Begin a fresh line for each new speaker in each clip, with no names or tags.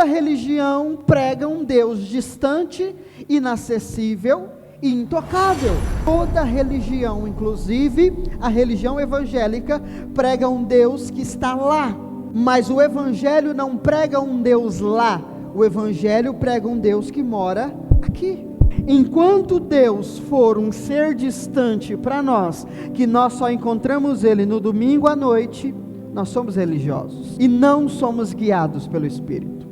religião prega um Deus distante, inacessível e intocável. Toda religião, inclusive a religião evangélica, prega um Deus que está lá. Mas o Evangelho não prega um Deus lá. O Evangelho prega um Deus que mora aqui. Enquanto Deus for um ser distante para nós, que nós só encontramos Ele no domingo à noite, nós somos religiosos e não somos guiados pelo Espírito.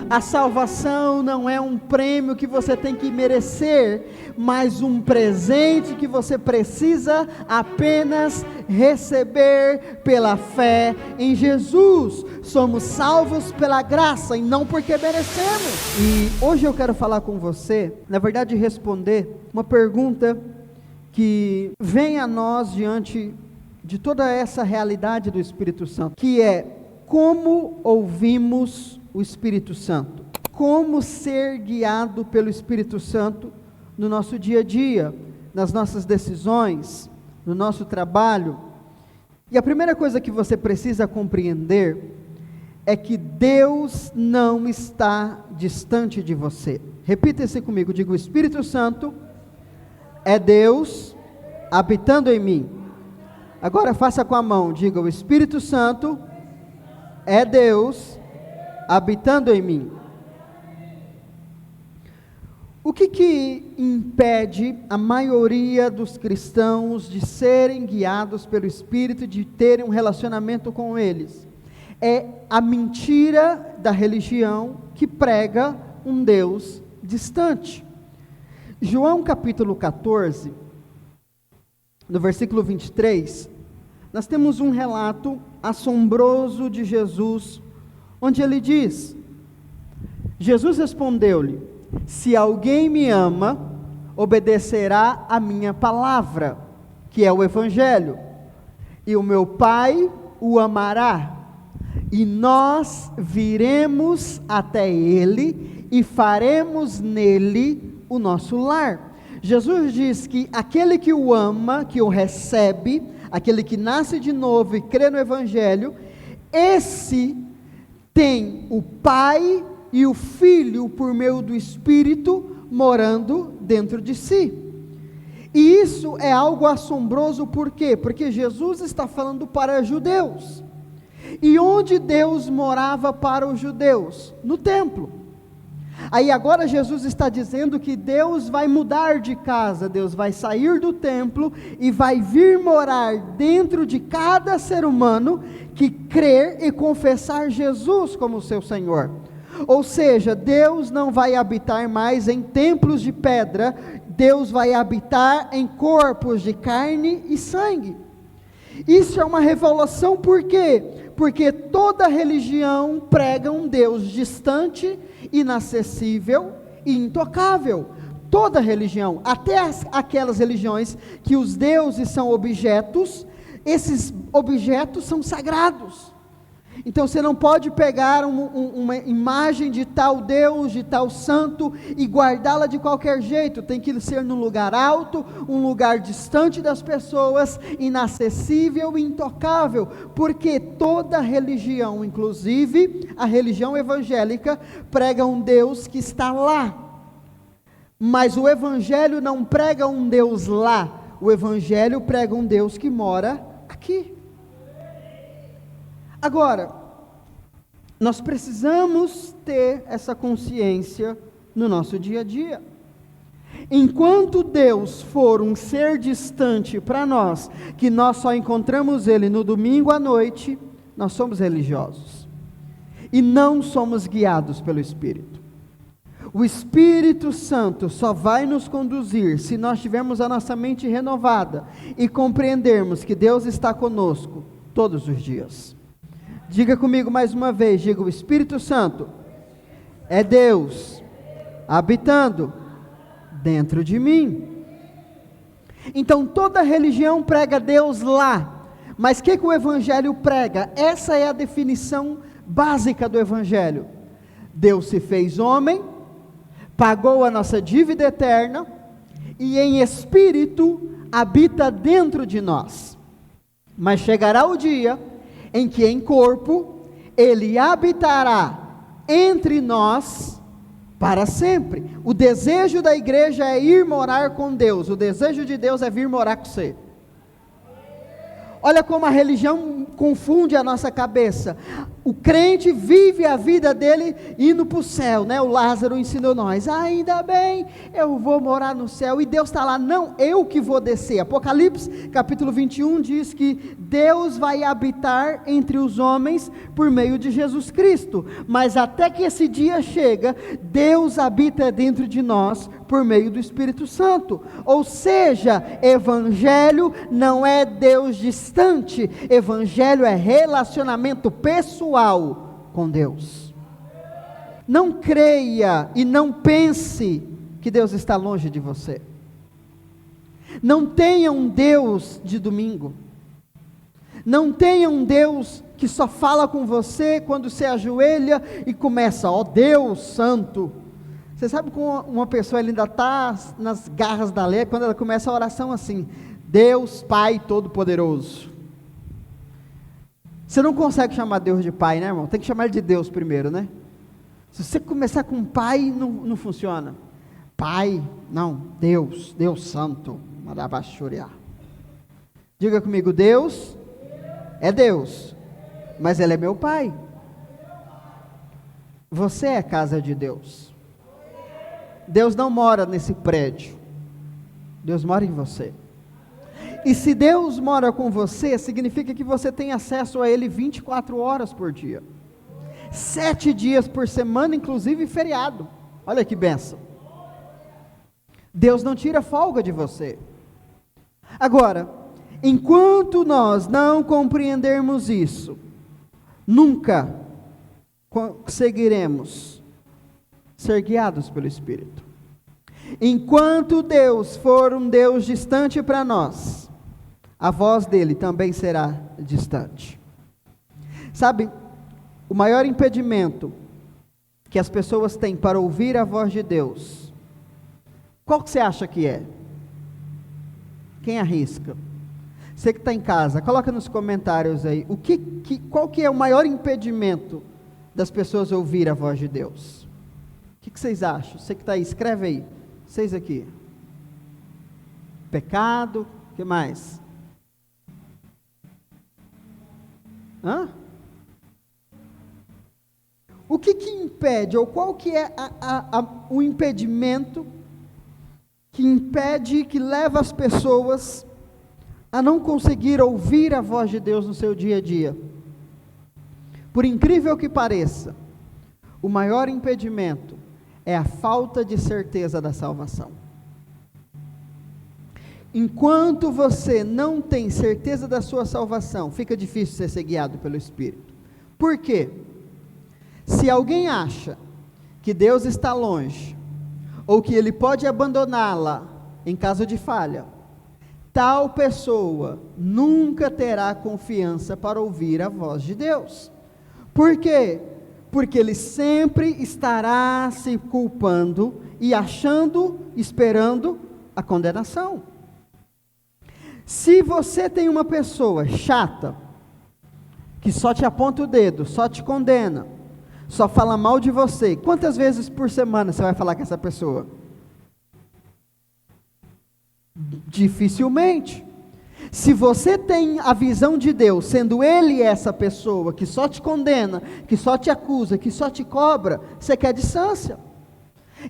A salvação não é um prêmio que você tem que merecer, mas um presente que você precisa apenas receber pela fé em Jesus. Somos salvos pela graça e não porque merecemos. E hoje eu quero falar com você, na verdade responder uma pergunta que vem a nós diante de toda essa realidade do Espírito Santo, que é: como ouvimos o Espírito Santo? Como ser guiado pelo Espírito Santo no nosso dia a dia, nas nossas decisões, no nosso trabalho? E a primeira coisa que você precisa compreender é que Deus não está distante de você. Repita isso comigo, diga: o Espírito Santo é Deus habitando em mim. Agora faça com a mão, diga: o Espírito Santo é Deus habitando em mim. O que impede a maioria dos cristãos de serem guiados pelo Espírito, de terem um relacionamento com eles? É a mentira da religião que prega um Deus distante. João capítulo 14, no versículo 23, nós temos um relato assombroso de Jesus, onde ele diz: Jesus respondeu-lhe: se alguém me ama, obedecerá a minha palavra, que é o Evangelho, e o meu Pai o amará, e nós viremos até ele e faremos nele o nosso lar. Jesus diz que aquele que o ama, que o recebe, aquele que nasce de novo e crê no Evangelho, esse tem o Pai e o Filho por meio do Espírito morando dentro de si. E isso é algo assombroso, por quê? Porque Jesus está falando para judeus. E onde Deus morava para os judeus? No templo. Aí agora Jesus está dizendo que Deus vai mudar de casa, Deus vai sair do templo e vai vir morar dentro de cada ser humano que crer e confessar Jesus como seu Senhor. Ou seja, Deus não vai habitar mais em templos de pedra, Deus vai habitar em corpos de carne e sangue. Isso é uma revelação, por quê? Porque toda religião prega um Deus distante, inacessível e intocável. Toda religião, até aquelas religiões que os deuses são objetos, esses objetos são sagrados. Então você não pode pegar uma imagem de tal Deus, de tal santo e guardá-la de qualquer jeito. Tem que ser num lugar alto, um lugar distante das pessoas, inacessível e intocável, porque toda religião, inclusive a religião evangélica, prega um Deus que está lá. Mas o Evangelho não prega um Deus lá, o Evangelho prega um Deus que mora aqui. Agora, nós precisamos ter essa consciência no nosso dia a dia. Enquanto Deus for um ser distante para nós, que nós só encontramos Ele no domingo à noite, nós somos religiosos e não somos guiados pelo Espírito. O Espírito Santo só vai nos conduzir se nós tivermos a nossa mente renovada e compreendermos que Deus está conosco todos os dias. Diga comigo mais uma vez, diga: o Espírito Santo é Deus habitando dentro de mim. Então toda religião prega Deus lá, mas o que o Evangelho prega? Essa é a definição básica do Evangelho. Deus se fez homem, pagou a nossa dívida eterna, e em espírito habita dentro de nós. Mas chegará o dia em que em corpo Ele habitará entre nós para sempre. O desejo da igreja é ir morar com Deus. O desejo de Deus é vir morar com você. Olha como a religião confunde a nossa cabeça. O crente vive a vida dele indo para o céu, né? O Lázaro ensinou nós, ainda bem, eu vou morar no céu, e Deus está lá, não, eu que vou descer. Apocalipse capítulo 21 diz que Deus vai habitar entre os homens por meio de Jesus Cristo, mas até que esse dia chega, Deus habita dentro de nós por meio do Espírito Santo. Ou seja, evangelho não é Deus distante, evangelho é relacionamento pessoal com Deus. Não creia e não pense que Deus está longe de você. Não tenha um Deus de domingo. Não tenha um Deus que só fala com você quando você ajoelha e começa, ó Deus Santo. Você sabe como uma pessoa ainda está nas garras da lei, quando ela começa a oração assim, Deus Pai Todo-Poderoso. Você não consegue chamar Deus de Pai, né, irmão? Tem que chamar Ele de Deus primeiro, né? Se você começar com Pai, não funciona. Pai, não, Deus Santo. Diga comigo, Deus é Deus, mas Ele é meu Pai. Você é a casa de Deus. Deus não mora nesse prédio, Deus mora em você. E se Deus mora com você, significa que você tem acesso a Ele 24 horas por dia, 7 dias por semana, inclusive feriado. Olha que bênção. Deus não tira folga de você. Agora, enquanto nós não compreendermos isso, nunca conseguiremos ser guiados pelo Espírito. Enquanto Deus for um Deus distante para nós, a voz dele também será distante. Sabe, o maior impedimento que as pessoas têm para ouvir a voz de Deus, qual que você acha que é? Quem arrisca? Você que está em casa, coloca nos comentários aí, qual que é o maior impedimento das pessoas ouvir a voz de Deus? O que vocês acham? Você que está aí, escreve aí, vocês aqui. Pecado, o que mais? O que impede, ou qual que é o impedimento que impede, que leva as pessoas a não conseguir ouvir a voz de Deus no seu dia a dia? Por incrível que pareça, o maior impedimento é a falta de certeza da salvação. Enquanto você não tem certeza da sua salvação, fica difícil você ser guiado pelo Espírito. Por quê? Se alguém acha que Deus está longe, ou que Ele pode abandoná-la em caso de falha, tal pessoa nunca terá confiança para ouvir a voz de Deus. Por quê? Porque ele sempre estará se culpando e achando, esperando a condenação. Se você tem uma pessoa chata, que só te aponta o dedo, só te condena, só fala mal de você, quantas vezes por semana você vai falar com essa pessoa? Dificilmente. Se você tem a visão de Deus, sendo Ele essa pessoa que só te condena, que só te acusa, que só te cobra, você quer distância.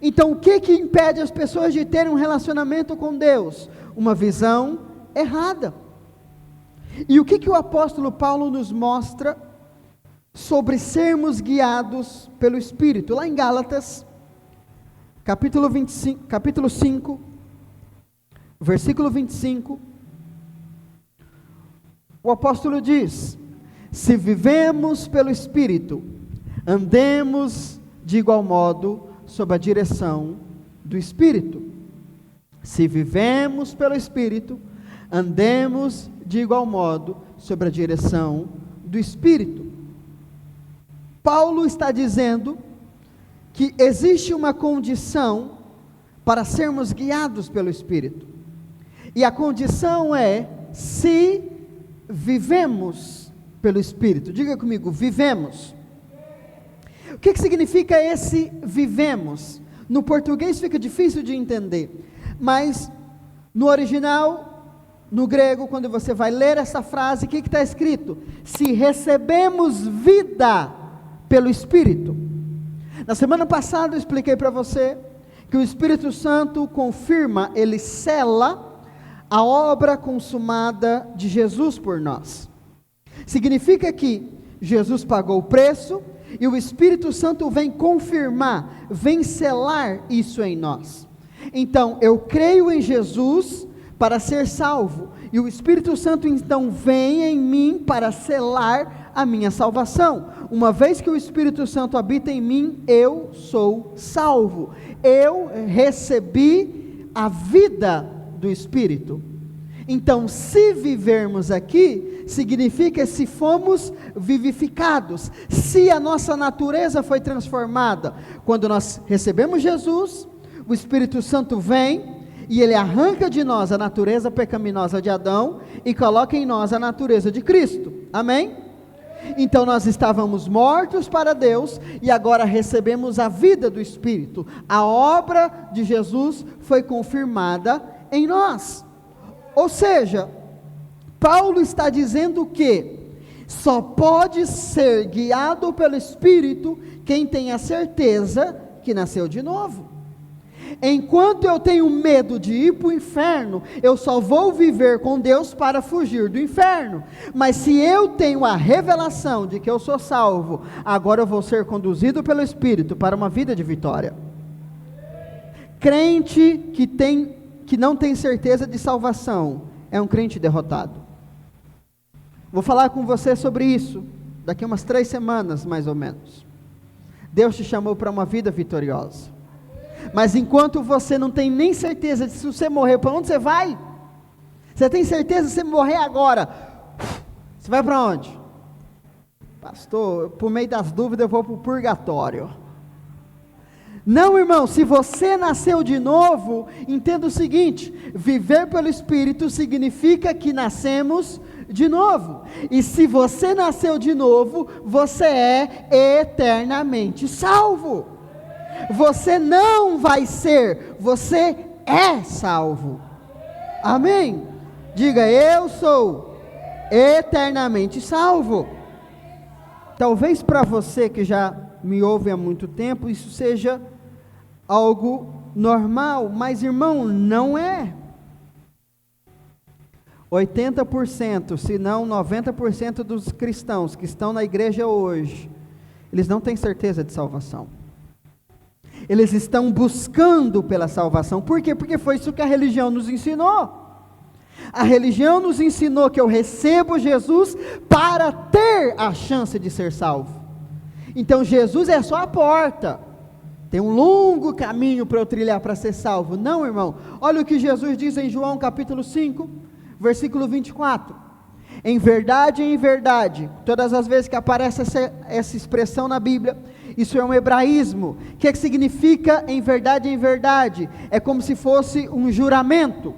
Então o que impede as pessoas de terem um relacionamento com Deus? Uma visão errada. E o que o apóstolo Paulo nos mostra sobre sermos guiados pelo Espírito? Lá em Gálatas, capítulo 5, versículo 25, o apóstolo diz: se vivemos pelo Espírito, andemos de igual modo sob a direção do Espírito. Se vivemos pelo Espírito, andemos de igual modo sob a direção do Espírito. Paulo está dizendo que existe uma condição para sermos guiados pelo Espírito. E a condição é se vivemos pelo Espírito. Diga comigo, vivemos. que significa esse vivemos? No português fica difícil de entender, mas no original, no grego, quando você vai ler essa frase, o que está escrito? Se recebemos vida pelo Espírito. Na semana passada eu expliquei para você que o Espírito Santo confirma, ele sela a obra consumada de Jesus por nós. Significa que Jesus pagou o preço e o Espírito Santo vem confirmar, vem selar isso em nós. Então, eu creio em Jesus para ser salvo, e o Espírito Santo então vem em mim para selar a minha salvação. Uma vez que o Espírito Santo habita em mim, eu sou salvo. Eu recebi a vida do Espírito. Então, se vivermos aqui, significa se fomos vivificados, se a nossa natureza foi transformada. Quando nós recebemos Jesus, o Espírito Santo vem e ele arranca de nós a natureza pecaminosa de Adão e coloca em nós a natureza de Cristo. Amém? Então nós estávamos mortos para Deus e agora recebemos a vida do Espírito. A obra de Jesus foi confirmada em nós. Ou seja, Paulo está dizendo que só pode ser guiado pelo Espírito quem tem a certeza que nasceu de novo. Enquanto eu tenho medo de ir para o inferno, eu só vou viver com Deus para fugir do inferno. Mas se eu tenho a revelação de que eu sou salvo, agora eu vou ser conduzido pelo Espírito para uma vida de vitória. Crente que não tem certeza de salvação é um crente derrotado. Vou falar com você sobre isso daqui umas 3 semanas mais ou menos. Deus te chamou para uma vida vitoriosa. Mas enquanto você não tem nem certeza de se você morrer, para onde você vai? Você tem certeza de você morrer agora? Você vai para onde? Pastor, por meio das dúvidas eu vou para o purgatório. Não, irmão, se você nasceu de novo, entenda o seguinte: viver pelo Espírito significa que nascemos de novo. E se você nasceu de novo, você é eternamente salvo. Você não vai ser, você é salvo. Amém? Diga, eu sou eternamente salvo. Talvez para você que já me ouve há muito tempo, isso seja algo normal, mas irmão, não é. 80%, se não 90% dos cristãos que estão na igreja hoje, eles não têm certeza de salvação. Eles estão buscando pela salvação. Por quê? Porque foi isso que a religião nos ensinou. A religião nos ensinou que eu recebo Jesus para ter a chance de ser salvo. Então Jesus é só a porta. Tem um longo caminho para eu trilhar para ser salvo. Não, irmão. Olha o que Jesus diz em João capítulo 5, versículo 24. Em verdade, todas as vezes que aparece essa expressão na Bíblia, isso é um hebraísmo. O que significa em verdade? É como se fosse um juramento.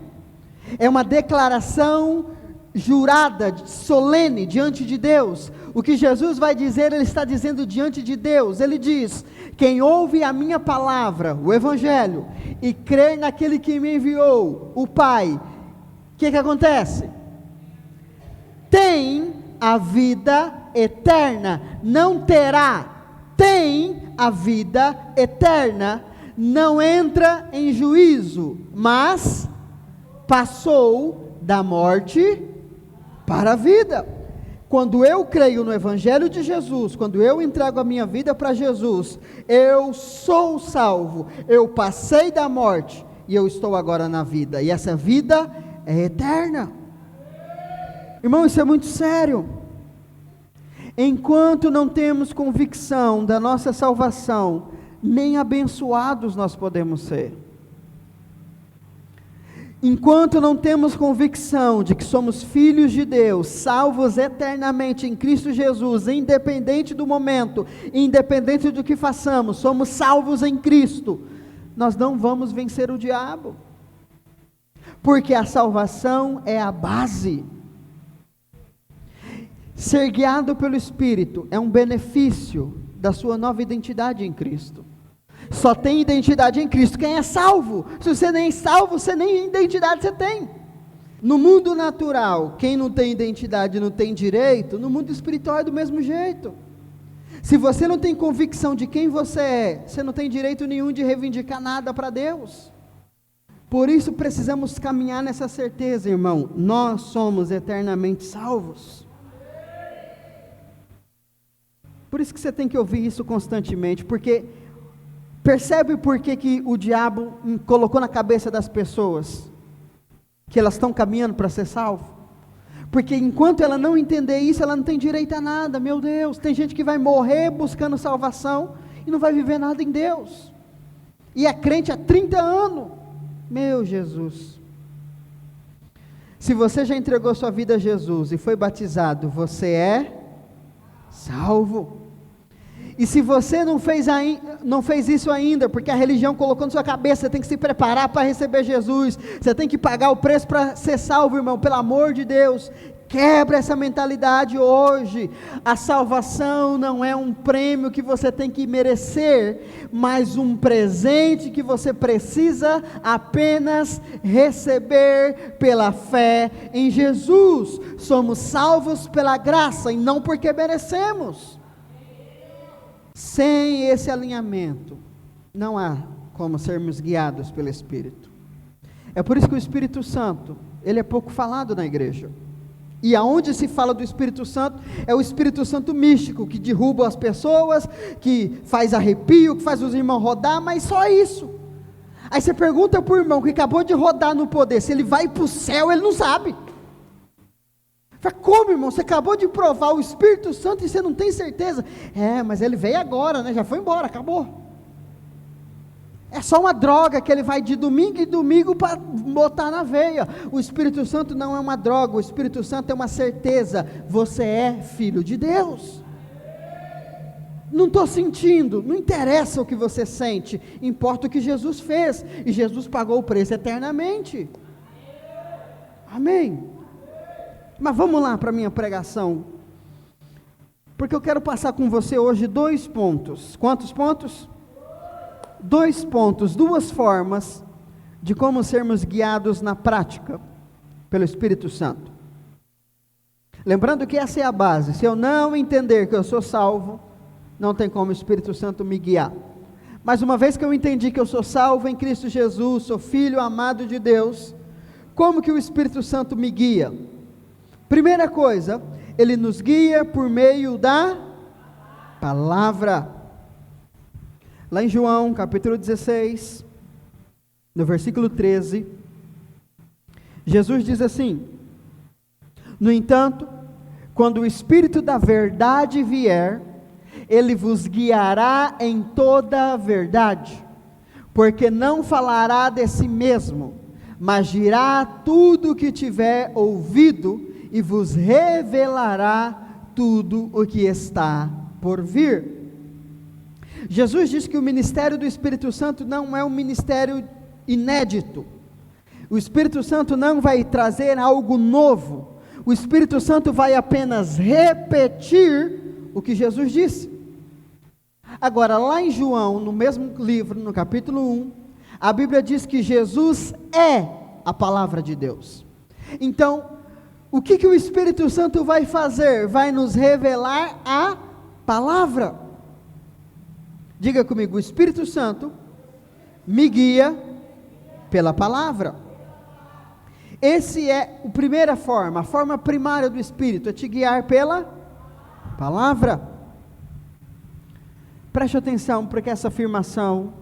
É uma declaração jurada, solene, diante de Deus. O que Jesus vai dizer, Ele está dizendo diante de Deus. Ele diz: quem ouve a minha palavra, o Evangelho, e crer naquele que me enviou, o Pai, o que acontece? Tem a vida eterna, não terá, tem a vida eterna, não entra em juízo, mas passou da morte para a vida. Quando eu creio no Evangelho de Jesus, quando eu entrego a minha vida para Jesus, eu sou salvo, eu passei da morte e eu estou agora na vida, e essa vida é eterna. Irmão, isso é muito sério. Enquanto não temos convicção da nossa salvação, nem abençoados nós podemos ser. Enquanto não temos convicção de que somos filhos de Deus, salvos eternamente em Cristo Jesus, independente do momento, independente do que façamos, somos salvos em Cristo, nós não vamos vencer o diabo. Porque a salvação é a base. Ser guiado pelo Espírito é um benefício da sua nova identidade em Cristo. Só tem identidade em Cristo quem é salvo. Se você nem é salvo, você nem identidade você tem. No mundo natural, quem não tem identidade não tem direito. No mundo espiritual é do mesmo jeito. Se você não tem convicção de quem você é, você não tem direito nenhum de reivindicar nada para Deus. Por isso precisamos caminhar nessa certeza, irmão. Nós somos eternamente salvos. Por isso que você tem que ouvir isso constantemente, porque percebe por que o diabo colocou na cabeça das pessoas que elas estão caminhando para ser salvo? Porque enquanto ela não entender isso, ela não tem direito a nada. Meu Deus, tem gente que vai morrer buscando salvação e não vai viver nada em Deus, e é crente há 30 anos, meu Jesus. Se você já entregou sua vida a Jesus e foi batizado, você é salvo. E se você não fez isso ainda, porque a religião colocou na sua cabeça, você tem que se preparar para receber Jesus, você tem que pagar o preço para ser salvo, irmão, pelo amor de Deus, quebra essa mentalidade hoje. A salvação não é um prêmio que você tem que merecer, mas um presente que você precisa apenas receber pela fé em Jesus. Somos salvos pela graça e não porque merecemos. Sem esse alinhamento, não há como sermos guiados pelo Espírito. É por isso que o Espírito Santo, ele é pouco falado na igreja. E aonde se fala do Espírito Santo, é o Espírito Santo místico, que derruba as pessoas, que faz arrepio, que faz os irmãos rodar, mas só isso. Aí você pergunta para o irmão que acabou de rodar no poder, se ele vai para o céu, ele não sabe. Fala, como, irmão? Você acabou de provar o Espírito Santo e você não tem certeza? É, mas ele veio agora, né? Já foi embora, acabou. É só uma droga que ele vai de domingo em domingo para botar na veia. O Espírito Santo não é uma droga, o Espírito Santo é uma certeza. Você é filho de Deus. Não estou sentindo, não interessa o que você sente, importa o que Jesus fez, e Jesus pagou o preço eternamente. Amém? Mas vamos lá para a minha pregação, porque eu quero passar com você hoje 2 pontos. Quantos pontos? 2 pontos, 2 formas de como sermos guiados na prática pelo Espírito Santo. Lembrando que essa é a base. Se eu não entender que eu sou salvo, não tem como o Espírito Santo me guiar. Mas uma vez que eu entendi que eu sou salvo em Cristo Jesus, sou filho amado de Deus, como que o Espírito Santo me guia? Primeira coisa, ele nos guia por meio da palavra. Lá em João, capítulo 16, no versículo 13, Jesus diz assim: no entanto, quando o Espírito da verdade vier, ele vos guiará em toda a verdade, porque não falará de si mesmo, mas dirá tudo o que tiver ouvido, e vos revelará tudo o que está por vir. Jesus diz que o ministério do Espírito Santo não é um ministério inédito. O Espírito Santo não vai trazer algo novo. O Espírito Santo vai apenas repetir o que Jesus disse. Agora, lá em João, no mesmo livro, no capítulo 1, a Bíblia diz que Jesus é a palavra de Deus. Então, o que o Espírito Santo vai fazer? Vai nos revelar a palavra. Diga comigo, o Espírito Santo me guia pela palavra. Esse é a primeira forma, a forma primária do Espírito, é te guiar pela palavra. Preste atenção, porque essa afirmação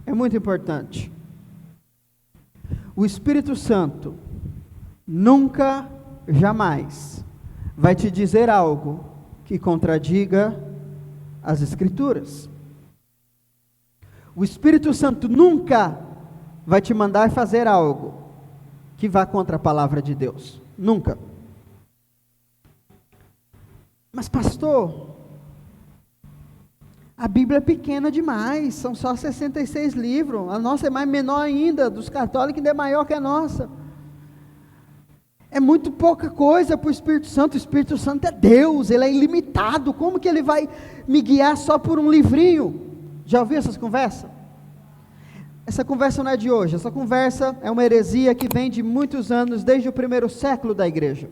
é muito importante. O Espírito Santo nunca, jamais vai te dizer algo que contradiga as Escrituras. O Espírito Santo nunca vai te mandar fazer algo que vá contra a palavra de Deus. Nunca. Mas pastor, a Bíblia é pequena demais, são só 66 livros, a nossa é mais menor ainda, dos católicos ainda é maior que a nossa. É muito pouca coisa para o Espírito Santo. O Espírito Santo é Deus, Ele é ilimitado. Como que Ele vai me guiar só por um livrinho? Já ouviu essas conversas? Essa conversa não é de hoje, essa conversa é uma heresia que vem de muitos anos, desde o primeiro século da igreja.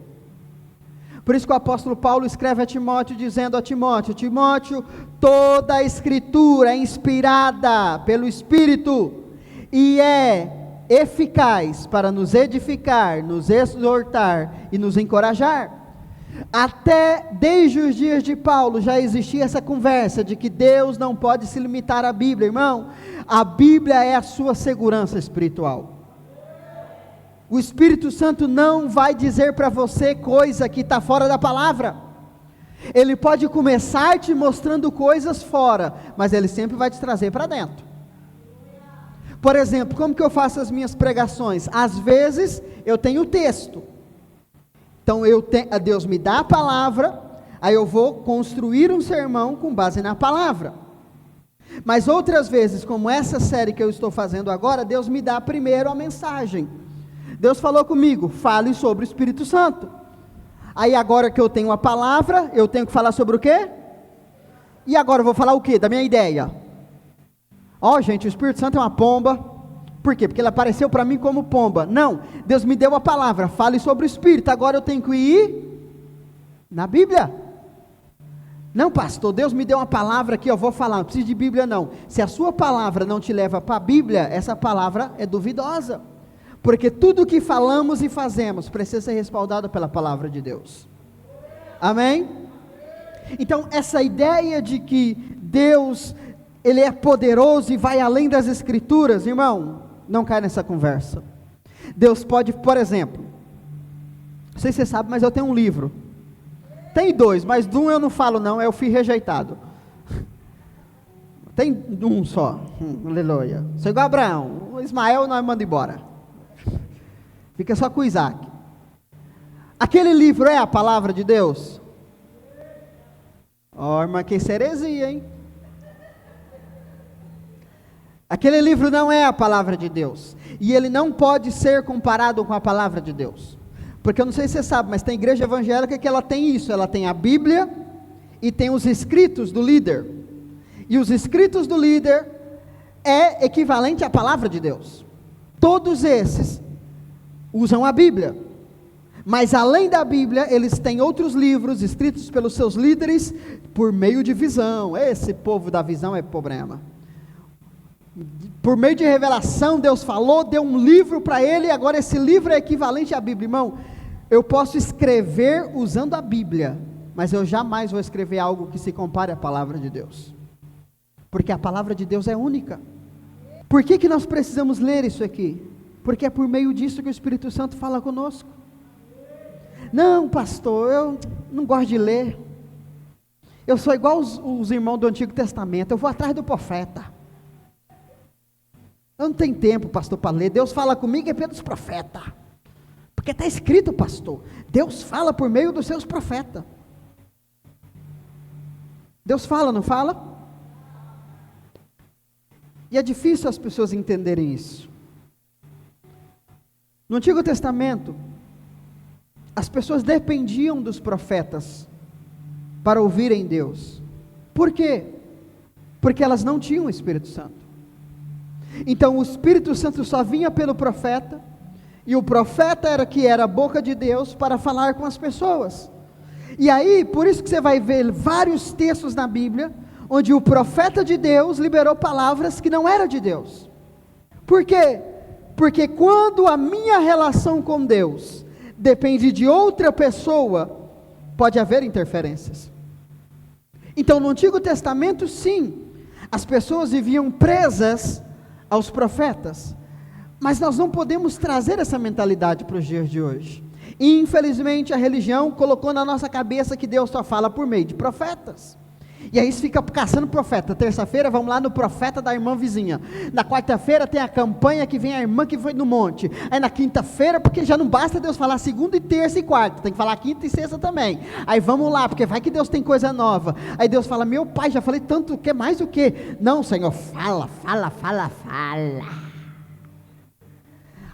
Por isso que o apóstolo Paulo escreve a Timóteo, dizendo a Timóteo: Timóteo, toda a escritura é inspirada pelo Espírito, e é eficaz para nos edificar, nos exortar e nos encorajar. Até desde os dias de Paulo já existia essa conversa de que Deus não pode se limitar à Bíblia, irmão. A Bíblia é a sua segurança espiritual. O Espírito Santo não vai dizer para você coisa que está fora da palavra. Ele pode começar te mostrando coisas fora, mas ele sempre vai te trazer para dentro. Por exemplo, como que eu faço as minhas pregações? Às vezes eu tenho o texto, então Deus me dá a palavra, aí eu vou construir um sermão com base na palavra. Mas outras vezes, como essa série que eu estou fazendo agora, Deus me dá primeiro a mensagem. Deus falou comigo: fale sobre o Espírito Santo. Aí agora que eu tenho a palavra, eu tenho que falar sobre o quê? E agora eu vou falar o quê? Da minha ideia. Gente, o Espírito Santo é uma pomba. Por quê? Porque ele apareceu para mim como pomba. Não, Deus me deu a palavra, fale sobre o Espírito. Agora eu tenho que ir na Bíblia. Não, pastor, Deus me deu uma palavra aqui, eu vou falar, não preciso de Bíblia não. Se a sua palavra não te leva para a Bíblia, essa palavra é duvidosa. Porque tudo que falamos e fazemos precisa ser respaldado pela palavra de Deus. Amém? Então, essa ideia de que Deus, Ele é poderoso e vai além das Escrituras, irmão, não cai nessa conversa. Deus pode, por exemplo, não sei se você sabe, mas eu tenho um livro. Tem dois, mas de um eu não falo não, é o Filho Rejeitado. Tem um só, aleluia. Sou igual a Abraão, o Ismael nós manda embora. Fica só com Isaac. Aquele livro é a palavra de Deus? Irmã, que heresia, hein? Aquele livro não é a palavra de Deus, e ele não pode ser comparado com a palavra de Deus, porque eu não sei se você sabe, mas tem igreja evangélica que ela tem isso, ela tem a Bíblia, e tem os escritos do líder, e os escritos do líder é equivalente à palavra de Deus. Todos esses usam a Bíblia, mas além da Bíblia, eles têm outros livros, escritos pelos seus líderes, por meio de visão. Esse povo da visão é problema. Por meio de revelação, Deus falou, deu um livro para ele, e agora esse livro é equivalente à Bíblia. Irmão, eu posso escrever usando a Bíblia, mas eu jamais vou escrever algo que se compare à palavra de Deus, porque a palavra de Deus é única. Por que nós precisamos ler isso aqui? Porque é por meio disso que o Espírito Santo fala conosco. Não, pastor, eu não gosto de ler, eu sou igual os irmãos do Antigo Testamento, eu vou atrás do profeta. Eu não tenho tempo, pastor, para ler. Deus fala comigo é pelos profetas, porque está escrito, pastor, Deus fala por meio dos seus profetas. Deus fala, não fala? E é difícil as pessoas entenderem isso. No Antigo Testamento, as pessoas dependiam dos profetas para ouvirem Deus. Por quê? Porque elas não tinham o Espírito Santo. Então o Espírito Santo só vinha pelo profeta, e o profeta era a boca de Deus para falar com as pessoas. E aí, por isso que você vai ver vários textos na Bíblia, onde o profeta de Deus liberou palavras que não eram de Deus. Por quê? Porque quando a minha relação com Deus depende de outra pessoa, pode haver interferências. Então no Antigo Testamento sim, as pessoas viviam presas aos profetas, mas nós não podemos trazer essa mentalidade para os dias de hoje. E infelizmente a religião colocou na nossa cabeça que Deus só fala por meio de profetas, e aí fica caçando profeta. Terça-feira vamos lá no profeta da irmã vizinha, na quarta-feira tem a campanha que vem a irmã que foi no monte, aí na quinta-feira, porque já não basta Deus falar segunda e terça e quarta, tem que falar quinta e sexta também, aí vamos lá, porque vai que Deus tem coisa nova. Aí Deus fala, meu pai, já falei tanto, quer mais o quê? Não, Senhor, fala.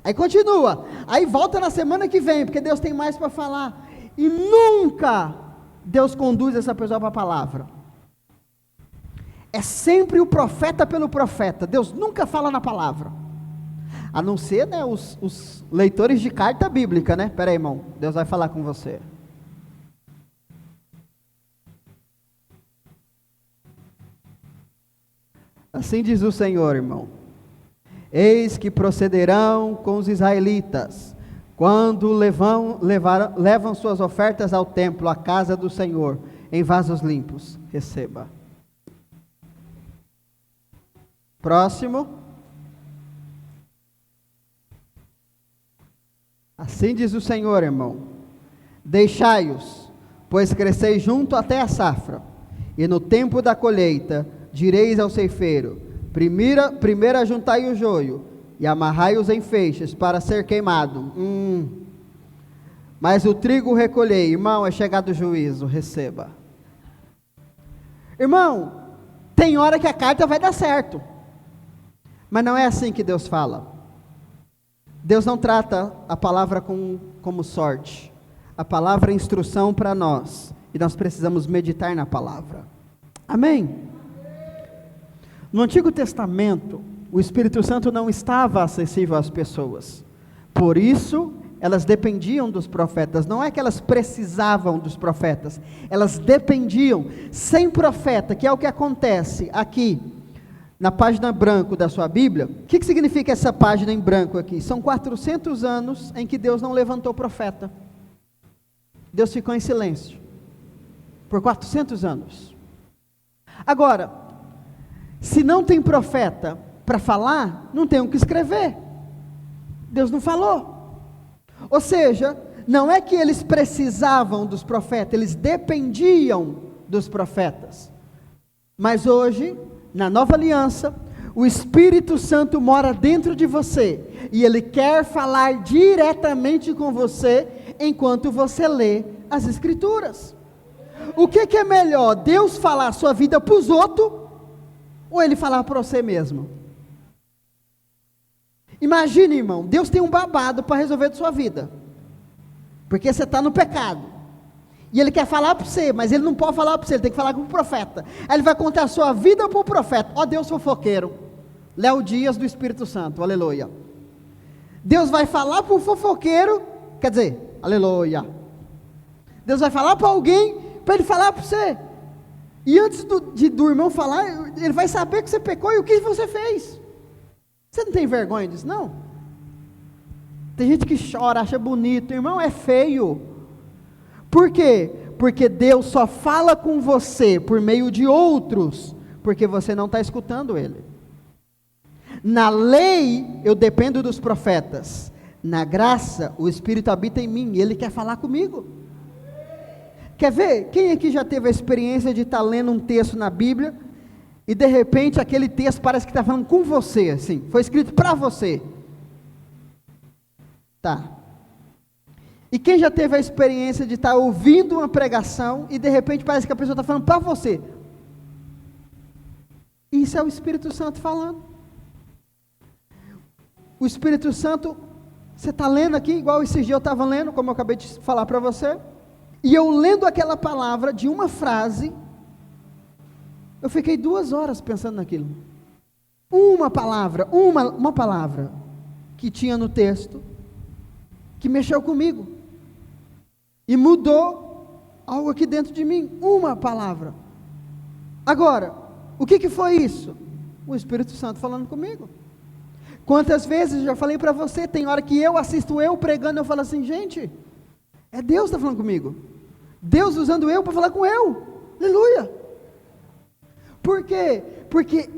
Aí continua, aí volta na semana que vem, porque Deus tem mais para falar. E nunca Deus conduz essa pessoa para a palavra. É sempre o profeta pelo profeta. Deus nunca fala na palavra. A não ser, né, os leitores de carta bíblica, né? Espera aí, irmão, Deus vai falar com você. Assim diz o Senhor, irmão. Eis que procederão com os israelitas, quando levam suas ofertas ao templo, à casa do Senhor, em vasos limpos. Receba. Próximo. Assim diz o Senhor, irmão. Deixai-os, pois cresceis junto até a safra, e no tempo da colheita direis ao ceifeiro: primeiro ajuntai o joio, e amarrai-os em feixes, para ser queimado. Mas o trigo recolhei, irmão, é chegado o juízo, receba. Irmão, tem hora que a carta vai dar certo, mas não é assim que Deus fala. Deus não trata a palavra como sorte. A palavra é instrução para nós, e nós precisamos meditar na palavra. Amém? No Antigo Testamento, o Espírito Santo não estava acessível às pessoas. Por isso, elas dependiam dos profetas. Não é que elas precisavam dos profetas, elas dependiam. Sem profeta, que é o que acontece aqui, na página branca da sua Bíblia. O que significa essa página em branco aqui? São 400 anos em que Deus não levantou profeta. Deus ficou em silêncio por 400 anos. Agora, se não tem profeta para falar, não tem o que escrever. Deus não falou. Ou seja, não é que eles precisavam dos profetas, eles dependiam dos profetas. Mas hoje, na nova aliança, o Espírito Santo mora dentro de você, e Ele quer falar diretamente com você, enquanto você lê as Escrituras. O que é melhor, Deus falar a sua vida para os outros, ou Ele falar para você mesmo? Imagine, irmão, Deus tem um babado para resolver da sua vida, porque você está no pecado, e Ele quer falar para você, mas Ele não pode falar para você, Ele tem que falar com o profeta. Aí Ele vai contar a sua vida para o profeta. Ó Deus fofoqueiro, Léo Dias do Espírito Santo, aleluia. Deus vai falar para o fofoqueiro, quer dizer, aleluia. Deus vai falar para alguém, para Ele falar para você. E antes do irmão falar, ele vai saber que você pecou e o que você fez. Você não tem vergonha disso, não? Tem gente que chora, acha bonito. Irmão, é feio. Por quê? Porque Deus só fala com você por meio de outros, porque você não está escutando Ele. Na lei, eu dependo dos profetas. Na graça, o Espírito habita em mim, e Ele quer falar comigo. Quer ver? Quem aqui já teve a experiência de estar lendo um texto na Bíblia, e de repente aquele texto parece que está falando com você, assim, foi escrito para você? Tá. E quem já teve a experiência de estar ouvindo uma pregação, e de repente parece que a pessoa está falando para você? Isso é o Espírito Santo falando. O Espírito Santo, você está lendo aqui, igual esses dias eu estava lendo, como eu acabei de falar para você, e eu lendo aquela palavra de uma frase, eu fiquei 2 horas pensando naquilo. Uma palavra que tinha no texto, que mexeu comigo, e mudou algo aqui dentro de mim, uma palavra. Agora, o que foi isso? O Espírito Santo falando comigo. Quantas vezes eu já falei para você, tem hora que eu assisto eu pregando, eu falo assim, gente, é Deus que está falando comigo, Deus usando eu para falar com eu, aleluia. Por quê? Porque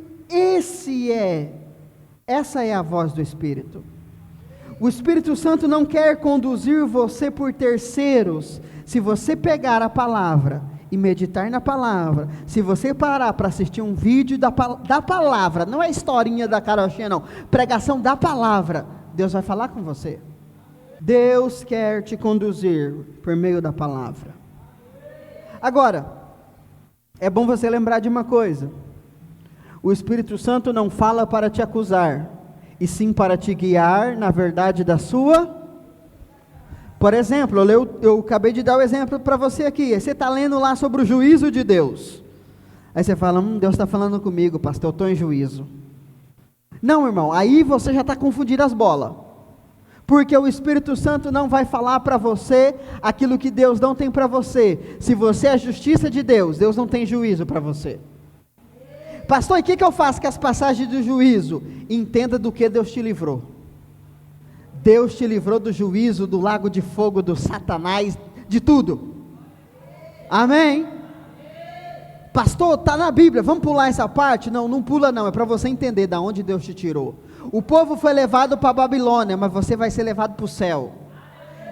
essa é a voz do Espírito. O Espírito Santo não quer conduzir você por terceiros. Se você pegar a palavra e meditar na palavra, se você parar para assistir um vídeo da palavra, não é historinha da carochinha não, pregação da palavra, Deus vai falar com você. Deus quer te conduzir por meio da palavra. Agora, é bom você lembrar de uma coisa: o Espírito Santo não fala para te acusar, e sim para te guiar na verdade da sua. Por exemplo, eu acabei de dar o exemplo para você aqui. Você está lendo lá sobre o juízo de Deus. Aí você fala, Deus está falando comigo, pastor, eu estou em juízo. Não, irmão, aí você já está confundindo as bolas. Porque o Espírito Santo não vai falar para você aquilo que Deus não tem para você. Se você é a justiça de Deus, Deus não tem juízo para você. Pastor, e o que eu faço com as passagens do juízo? Entenda do que Deus te livrou. Deus te livrou do juízo, do lago de fogo, do Satanás, de tudo. Amém? Pastor, está na Bíblia, vamos pular essa parte? Não, não pula não, é para você entender de onde Deus te tirou. O povo foi levado para a Babilônia, mas você vai ser levado para o céu.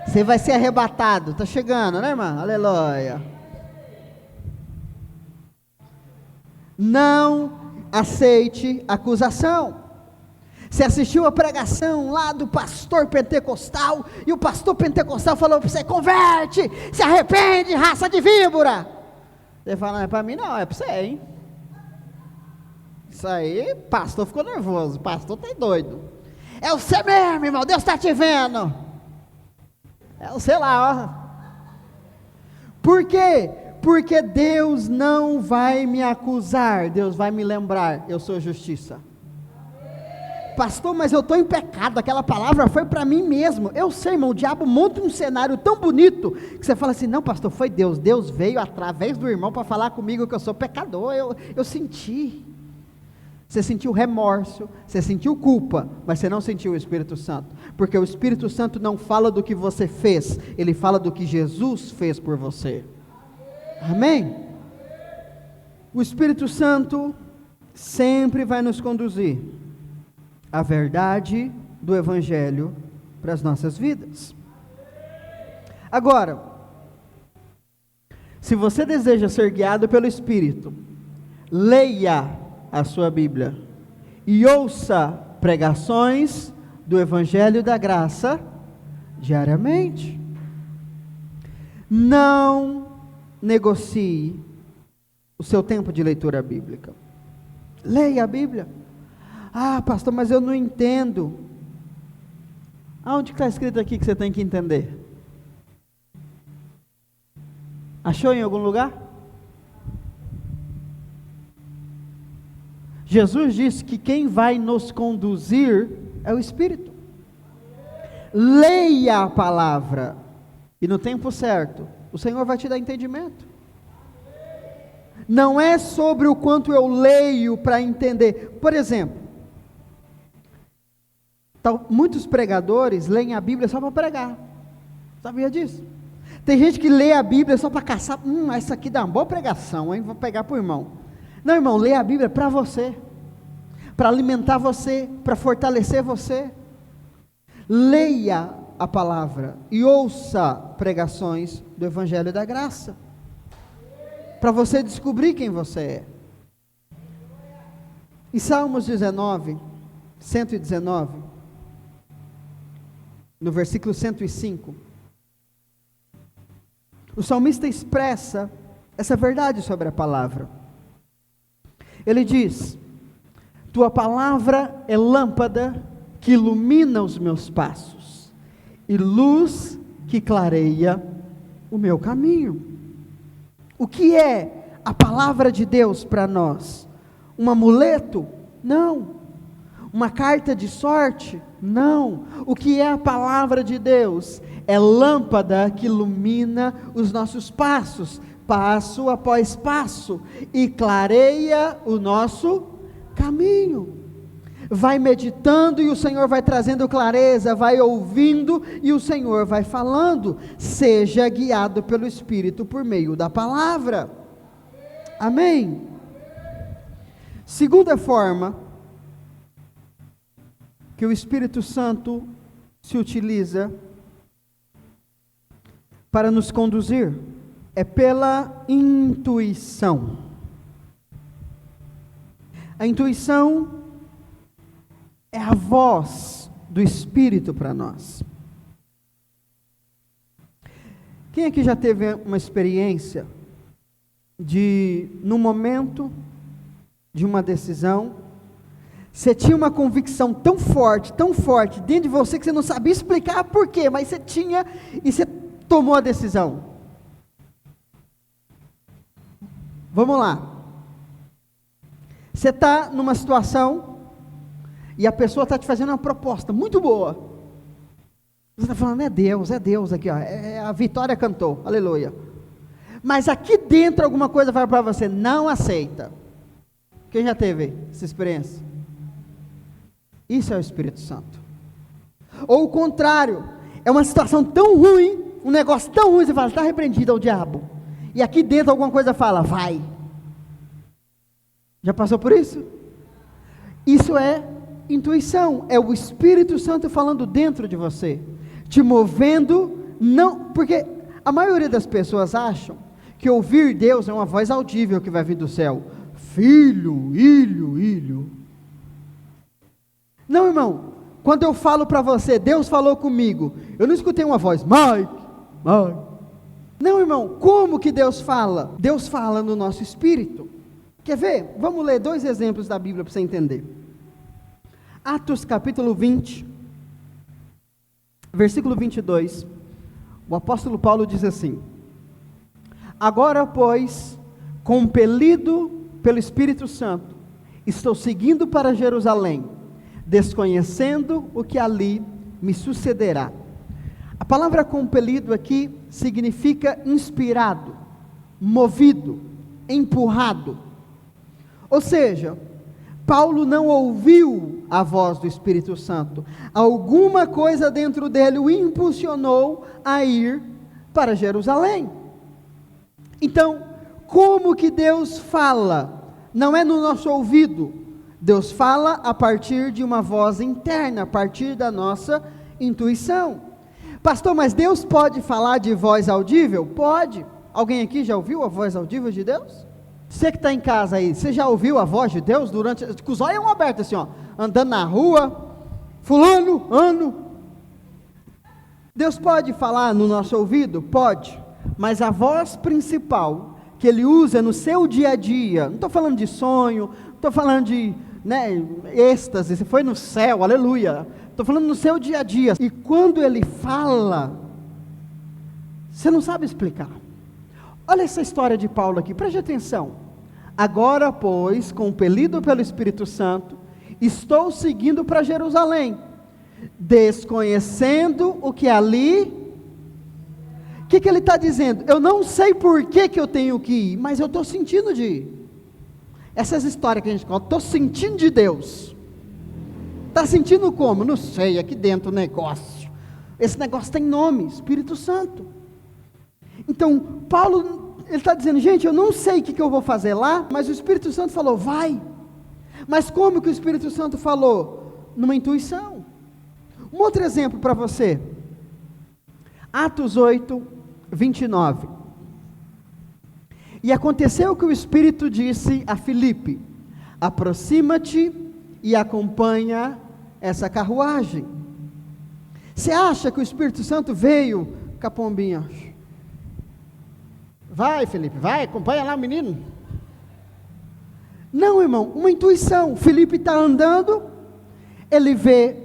Você vai ser arrebatado, está chegando, né, irmã? Aleluia. Não aceite acusação. Você assistiu a pregação lá do pastor pentecostal, e o pastor pentecostal falou para você, converte, se arrepende, raça de víbora. Você fala, não é para mim não, é para você, hein? Isso aí, pastor ficou nervoso, pastor tá doido. É você mesmo, irmão, Deus está te vendo. É você lá, ó. Por quê? Porque Deus não vai me acusar, Deus vai me lembrar, eu sou justiça. Pastor, mas eu estou em pecado, aquela palavra foi para mim mesmo. Eu sei, irmão, o diabo monta um cenário tão bonito, que você fala assim, não pastor, foi Deus, Deus veio através do irmão para falar comigo que eu sou pecador, eu senti. Você sentiu remorso, você sentiu culpa, mas você não sentiu o Espírito Santo, porque o Espírito Santo não fala do que você fez, ele fala do que Jesus fez por você. Amém? O Espírito Santo sempre vai nos conduzir a verdade do Evangelho para as nossas vidas. Agora, se você deseja ser guiado pelo Espírito, leia a sua Bíblia e ouça pregações do Evangelho da Graça diariamente. Não negocie o seu tempo de leitura bíblica. Leia a Bíblia. Ah, pastor, mas eu não entendo. Aonde está escrito aqui que você tem que entender? Achou em algum lugar? Jesus disse que quem vai nos conduzir é o Espírito. Leia a palavra, e no tempo certo, o Senhor vai te dar entendimento. Não é sobre o quanto eu leio para entender. Por exemplo, muitos pregadores leem a Bíblia só para pregar. Sabia disso? Tem gente que lê a Bíblia só para caçar. Essa aqui dá uma boa pregação, hein? Vou pegar para o irmão. Não, irmão, lê a Bíblia para você, para alimentar você, para fortalecer você. Leia a palavra e ouça pregações do Evangelho da Graça, para você descobrir quem você é. Em Salmos 119, no versículo 105, o salmista expressa essa verdade sobre a palavra. Ele diz: tua palavra é lâmpada que ilumina os meus passos, e luz que clareia o meu caminho. O que é a palavra de Deus para nós? Um amuleto? Não. Uma carta de sorte? Não. O que é a palavra de Deus? É lâmpada que ilumina os nossos passos, passo após passo, e clareia o nosso caminho. Vai meditando e o Senhor vai trazendo clareza, vai ouvindo e o Senhor vai falando. Seja guiado pelo Espírito por meio da palavra. Amém? Segunda forma que o Espírito Santo se utiliza para nos conduzir é pela intuição. A intuição é a voz do Espírito para nós. Quem aqui já teve uma experiência de, no momento de uma decisão, Você tinha uma convicção tão forte dentro de você que você não sabia explicar por quê, mas você tinha e você tomou a decisão. Vamos lá. Você está numa situação e a pessoa está te fazendo uma proposta muito boa. Você está falando, é Deus aqui, ó, a Vitória cantou, aleluia. Mas aqui dentro alguma coisa vai para você, não aceita. Quem já teve essa experiência? Isso é o Espírito Santo. Ou o contrário, é uma situação tão ruim, um negócio tão ruim, você fala, está repreendido ao diabo. E aqui dentro alguma coisa fala, vai. Já passou por isso? Isso é intuição, é o Espírito Santo falando dentro de você, te movendo, não, porque a maioria das pessoas acham que ouvir Deus é uma voz audível que vai vir do céu. Filho, ilho. Não, irmão, quando eu falo para você, Deus falou comigo, eu não escutei uma voz, Mike. Não, irmão, como que Deus fala? Deus fala no nosso espírito. Quer ver? Vamos ler 2 exemplos da Bíblia para você entender. Atos capítulo 20, versículo 22, o apóstolo Paulo diz assim: agora, pois, compelido pelo Espírito Santo, estou seguindo para Jerusalém, desconhecendo o que ali me sucederá. A palavra compelido aqui significa inspirado, movido, empurrado. Ou seja, Paulo não ouviu a voz do Espírito Santo, alguma coisa dentro dele o impulsionou a ir para Jerusalém. Então, como que Deus fala? Não é no nosso ouvido, Deus fala a partir de uma voz interna, a partir da nossa intuição. Pastor, mas Deus pode falar de voz audível? Pode. Alguém aqui já ouviu a voz audível de Deus? Você que está em casa aí, você já ouviu a voz de Deus durante, com os olhos abertos assim, ó, andando na rua, fulano, Deus pode falar no nosso ouvido? Pode, mas a voz principal que Ele usa no seu dia a dia, não estou falando de sonho, não estou falando de êxtase, você foi no céu, aleluia, estou falando no seu dia a dia, e quando Ele fala, você não sabe explicar. Olha essa história de Paulo aqui, preste atenção. Agora, pois, compelido pelo Espírito Santo, estou seguindo para Jerusalém, desconhecendo o que ali, o que ele está dizendo? Eu não sei por que eu tenho que ir, mas eu estou sentindo de ir. Essas histórias que a gente conta, estou sentindo de Deus. Está sentindo como? Não sei, aqui dentro o negócio. Esse negócio tem nome, Espírito Santo. Então, Paulo, ele está dizendo, gente, eu não sei o que eu vou fazer lá, mas o Espírito Santo falou, vai. Mas como que o Espírito Santo falou? Numa intuição. Um outro exemplo para você. Atos 8, 29. E aconteceu que o Espírito disse a Filipe, aproxima-te e acompanha essa carruagem. Você acha que o Espírito Santo veio com a pombinha? Vai, Felipe, vai, acompanha lá o menino. Não, irmão, uma intuição. Felipe está andando, ele vê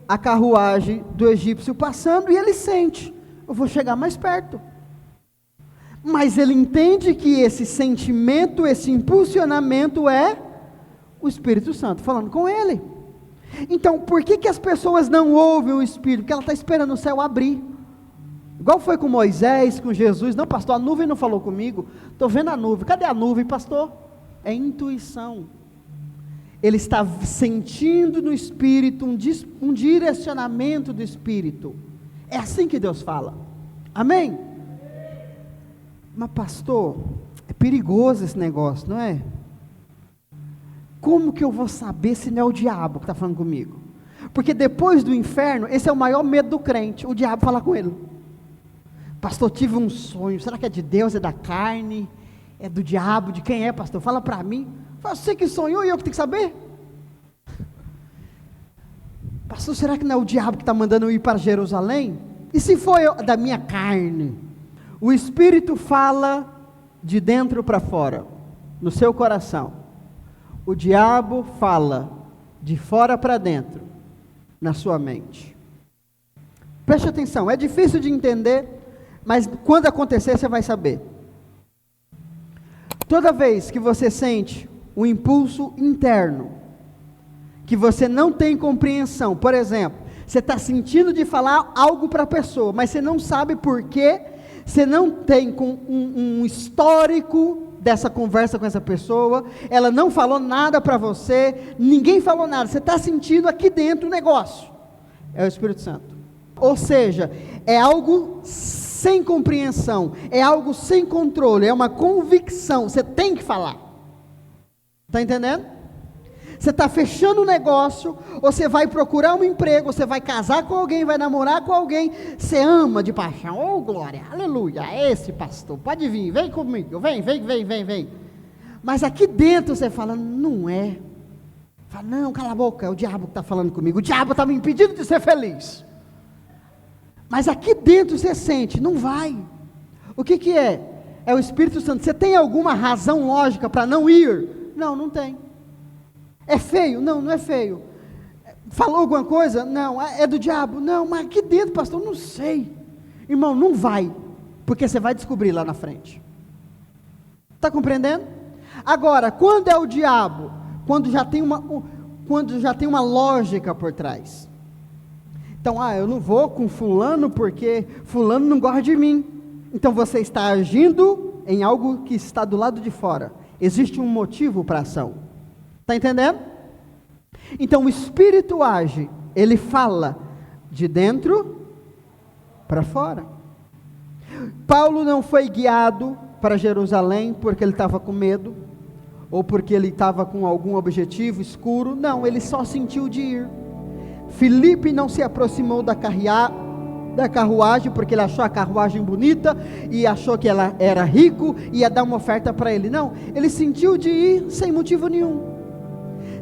a carruagem do egípcio passando e ele sente, eu vou chegar mais perto. Mas ele entende que esse sentimento, esse impulsionamento é o Espírito Santo falando com ele. Então, por que as pessoas não ouvem o Espírito? Porque ela está esperando o céu abrir. Igual foi com Moisés, com Jesus. Não, pastor, a nuvem não falou comigo. Estou vendo a nuvem. Cadê a nuvem, pastor? É intuição. Ele está sentindo no Espírito um direcionamento do Espírito. É assim que Deus fala. Amém? Mas pastor, é perigoso esse negócio, não é? Como que eu vou saber se não é o diabo que está falando comigo? Porque depois do inferno, esse é o maior medo do crente, o diabo falar com ele. Pastor, tive um sonho, será que é de Deus, é da carne, é do diabo, de quem é, pastor? Fala para mim. Você que sonhou e eu que tenho que saber? Pastor, será que não é o diabo que está mandando eu ir para Jerusalém? E se for da minha carne? O Espírito fala de dentro para fora, no seu coração. O diabo fala de fora para dentro, na sua mente. Preste atenção, é difícil de entender, mas quando acontecer você vai saber. Toda vez que você sente um impulso interno, que você não tem compreensão, por exemplo, você está sentindo de falar algo para a pessoa, mas você não sabe por quê, você não tem um histórico dessa conversa com essa pessoa, ela não falou nada para você, ninguém falou nada, você está sentindo aqui dentro o negócio, é o Espírito Santo. Ou seja, é algo sem compreensão, é algo sem controle, é uma convicção, você tem que falar. Está entendendo? Você está fechando um negócio, ou você vai procurar um emprego, você vai casar com alguém, vai namorar com alguém, você ama de paixão, oh glória, aleluia, é esse pastor, pode vir, vem comigo, vem. Mas aqui dentro você fala, não é. Fala, não, cala a boca, é o diabo que está falando comigo, o diabo está me impedindo de ser feliz. Mas aqui dentro você sente, não vai. O que é? É o Espírito Santo. Você tem alguma razão lógica para não ir? Não, não tem. É feio? Não, não é feio. Falou alguma coisa? Não, é do diabo? Não, mas aqui dentro, pastor, não sei. Irmão, não vai, porque você vai descobrir lá na frente. Está compreendendo? Agora, quando é o diabo? Quando já tem uma lógica por trás. Então, eu não vou com fulano porque fulano não gosta de mim. Então você está agindo em algo que está do lado de fora. Existe um motivo para a ação. Está entendendo? Então o Espírito age, ele fala de dentro para fora. Paulo não foi guiado para Jerusalém porque ele estava com medo, ou porque ele estava com algum objetivo escuro. Não, ele só sentiu de ir. Filipe não se aproximou da carruagem, porque ele achou a carruagem bonita, e achou que ela era rico, e ia dar uma oferta para ele. Não, ele sentiu de ir sem motivo nenhum.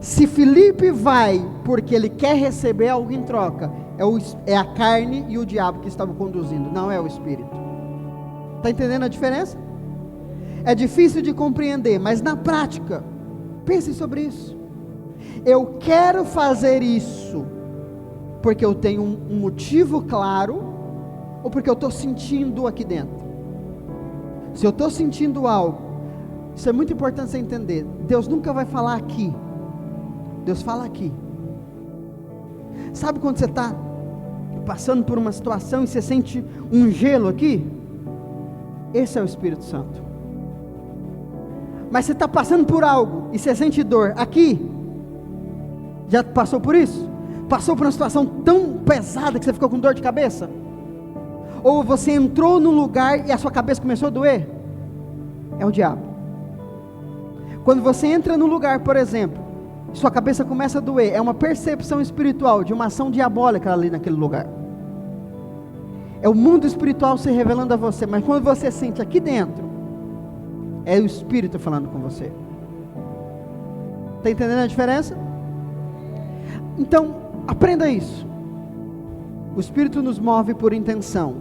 Se Filipe vai porque ele quer receber algo em troca, é a carne e o diabo que estavam conduzindo, não é o Espírito. Está entendendo a diferença? É difícil de compreender, mas na prática, pense sobre isso. Eu quero fazer isso porque eu tenho um motivo claro, ou porque eu estou sentindo aqui dentro? Se eu estou sentindo algo, isso é muito importante você entender. Deus nunca vai falar aqui, Deus fala aqui. Sabe quando você está passando por uma situação e você sente um gelo aqui? Esse é o Espírito Santo. Mas você está passando por algo e você sente dor aqui? Já passou por isso? Passou por uma situação tão pesada que você ficou com dor de cabeça? Ou você entrou num lugar e a sua cabeça começou a doer? É o diabo. Quando você entra num lugar, por exemplo, sua cabeça começa a doer, é uma percepção espiritual de uma ação diabólica ali naquele lugar. É o mundo espiritual se revelando a você, mas quando você sente aqui dentro, é o Espírito falando com você. Está entendendo a diferença? Então, aprenda isso. O Espírito nos move por intenção.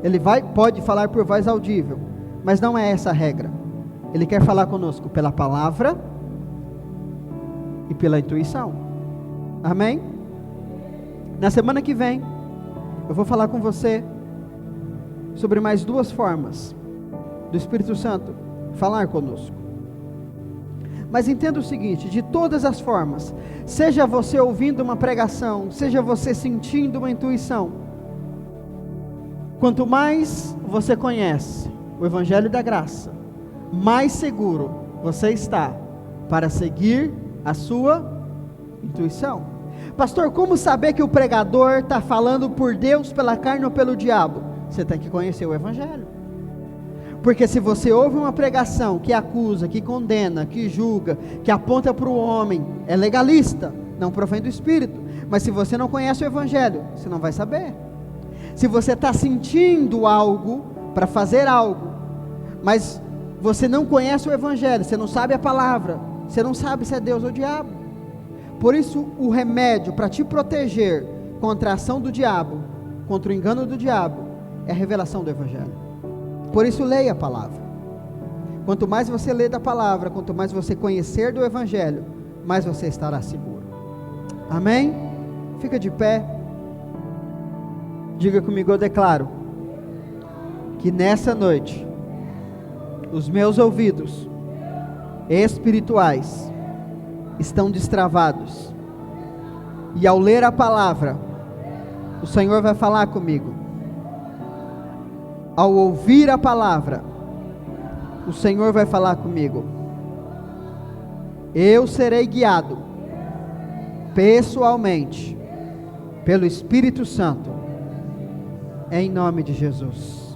Ele pode falar por voz audível, mas não é essa a regra. Ele quer falar conosco pela palavra e pela intuição. Amém? Na semana que vem, eu vou falar com você sobre mais 2 formas do Espírito Santo falar conosco. Mas entenda o seguinte: de todas as formas, seja você ouvindo uma pregação, seja você sentindo uma intuição, quanto mais você conhece o Evangelho da Graça, mais seguro você está para seguir a sua intuição. Pastor, como saber que o pregador está falando por Deus, pela carne ou pelo diabo? Você tem que conhecer o Evangelho. Porque se você ouve uma pregação que acusa, que condena, que julga, que aponta para o homem, é legalista, não provém do Espírito. Mas se você não conhece o Evangelho, você não vai saber. Se você está sentindo algo para fazer algo, mas você não conhece o Evangelho, você não sabe a palavra, você não sabe se é Deus ou o diabo. Por isso o remédio para te proteger contra a ação do diabo, contra o engano do diabo, é a revelação do Evangelho. Por isso leia a palavra. Quanto mais você lê da palavra, quanto mais você conhecer do Evangelho, mais você estará seguro. Amém? Fica de pé. Diga comigo, eu declaro que nessa noite os meus ouvidos espirituais estão destravados, e ao ler a palavra, o Senhor vai falar comigo. Ao ouvir a palavra, o Senhor vai falar comigo. Eu serei guiado pessoalmente pelo Espírito Santo, em nome de Jesus.